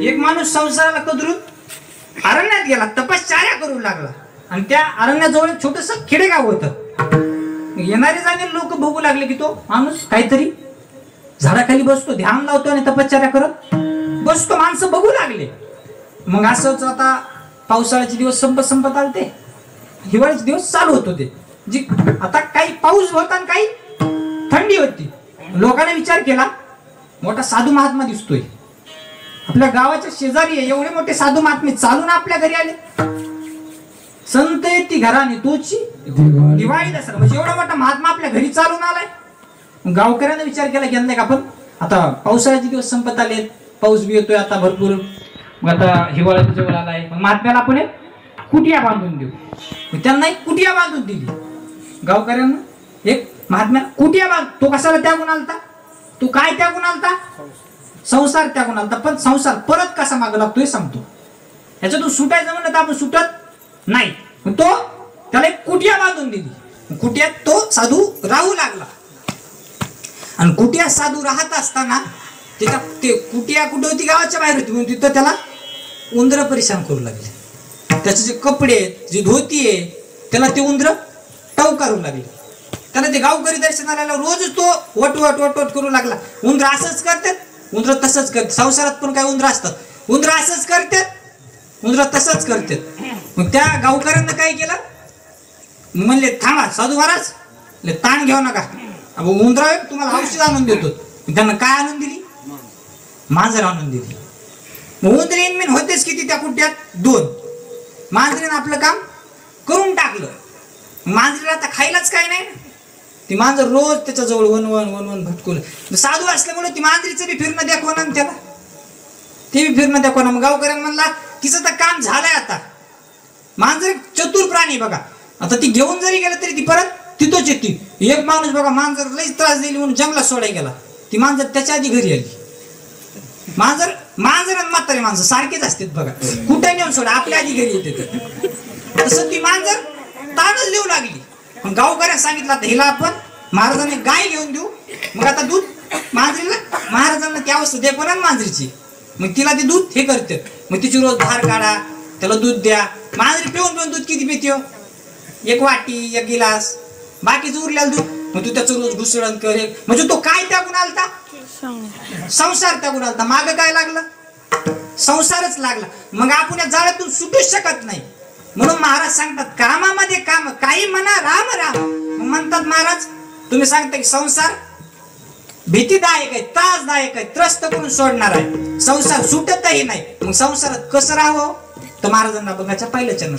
एक माणूस संसाराला कदरून अरण्यात गेला, तपश्चर्या करू लागला आणि त्या अरण्याजवळ एक छोटस खेडेगाव होतं. येणारे जाणारे लोक बघू लागले की तो माणूस काहीतरी झाडाखाली बसतो, ध्यान लावतो आणि तपश्चर्या करत बसतो. माणसं बघू लागले. मग असंच आता पावसाळ्याचे दिवस संपत आलते, हिवाळ्याचे दिवस चालू होत होते. जी आता काही पाऊस होता आणि काही थंडी होती. लोकांनी विचार केला, मोठा साधू महात्मा दिसतोय, आपल्या गावाच्या शेजारी आहे, एवढे मोठे साधू महात्मे चालून आपल्या घरी आले. संत येती घराने तोची दिवाळी दसरा, म्हणजे एवढा मोठा महात्मा आपल्या घरी चालून आलाय. गावकऱ्याने विचार केला की नाही का आपण आता पावसाळ्याचे दिवस संपत आले, पाऊस बी येतोय आता भरपूर, मग आता हिवाळ्याच्या जवळ आलाय, मग महात्म्याला आपण एक कुटिया बांधून देऊ. मग त्यांना एक कुटिया बांधून दिली. गावकऱ्यांना एक महात्म्याला कुटिया बांध. तो कशाला त्यागून आलता? तू काय त्यागून आलता? संसार त्यागून आलता. पण संसार परत कसा मागं लागतोय सांगतो. ह्याच्यातून सुटायचं म्हणलं तर आपण सुटत नाही. तो त्याला एक कुटिया बांधून दिली. कुटियात तो साधू राहू लागला. आणि कुटिया साधू राहत असताना त्याच्या ते कुटिया कुठे होती? गावाच्या बाहेर होती. म्हणून तिथं त्याला उंदर परेशान करू लागले. त्याचे जे कपडे आहेत, जी धोती आहे, त्याला ते उंदर टवकारू लागले. त्याला ते गावकरी दर्शनाला रोज तो वट करू लागला. उंदर असंच करतात, उंदर तसंच करतात. संसारात पण काय उंदर असतात, उंदर असंच करतात, उंदर तसंच करतात. मग त्या गावकऱ्यांना काय केलं, म्हणले थांबा साधू महाराज, ताण घेऊ नका, उंदरा तुम्हाला औषध आणून देतो. त्यांना काय आणून दिली? मांजर आणून दिली. मग उंदरीन मेन होतेच किती त्या कुट्यात? 2. मांजरीनं आपलं काम करून टाकलं. मांजरीला आता खायलाच काय नाही. ती मांजर रोज त्याच्याजवळ वन भटकून. साधू असल्यामुळे ती मांजरीचं बी फिरणं दाखवणार, त्याला ते बी फिरणं दाखवणार. मग गावकऱ्यांना म्हणला तिचं तर काम झालंय आता. मांजर चतुर प्राणी बघा, आता ती घेऊन जरी गेलं तरी ती परत तिथंच येते. एक माणूस बघा मांजर लईच त्रास दिली म्हणून जंगलात सोडायला गेला. ती मांजर त्याच्या आधी घरी आली. मांजर आणि म्हातारे माणसं सारखेच असतात बघा, कुठे नेऊन सोडा आपल्या आधी घरी येते. तसं ती मांजर ताणच देऊ लागली. पण गावकऱ्यांना सांगितलं आता हिला आपण महाराजांनी गाय घेऊन देऊ. मग आता दूध मांजरीला महाराजांना ती अवस्था दे पण मांजरीची. मग तिला ते दूध हे करते. मग तिची रोज धार काढा, त्याला दूध द्या. मांजरी पिऊन दूध किती पिते? 1 वाटी 1 गिलास. बाकीचं उरलेलं दूध मग तू त्याचं रोज घुसळण कर. म्हणजे तो काय त्यागून आलता? संसार त्यागून आलता. माग काय लागलं? संसारच लागला. मग आपण या जाळ्यातून सुटूच शकत नाही. म्हणून महाराज सांगतात कामामध्ये काम, काही म्हणा राम राम. म्हणतात महाराज तुम्ही सांगता की संसार भीतीदायक आहे, त्रासदायक आहे, त्रस्त करून सोडणार आहे, संसार सुटतही नाही. मग संसारात कसं राहावं? तर महाराजांना बघायच्या पहिल्या चरण